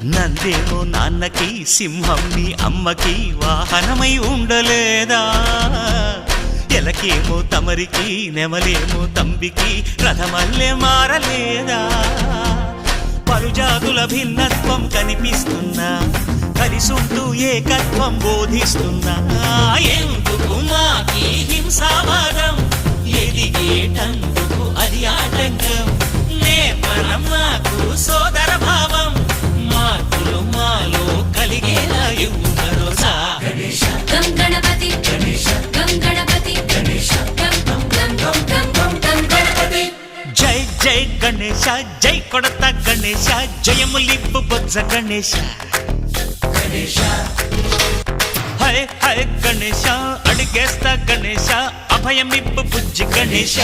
నందేమో నాన్నకి సింహం నీ అమ్మకి వాహనమై ఉండలేదా ఎలకేమో తమరికి నెమలేమో తంబికి రథమల్లే మారలేదా పలుజాతుల భిన్నత్వం కనిపిస్తున్నా కలిసుంటూ ఏకత్వం బోధిస్తున్నా ఎందుకు మాకి హింసావాదం ఎదిగేటందుకు అది ఆటంకం నేపరం మాకు సోదర భావం మార్పులు మాలో కలిగేలా ఇవ్వు భరోసా గం గణపతి గం గణపతి గం గం గం గం గం గణపతి జై జై గణేశ జై కొడత గణేశ జయములిప్పు బొజ్జ గణేశ హై హై గణేశ అడిగేస్తా గణేశ అభయమిప్పు బుజ్జి గణేశ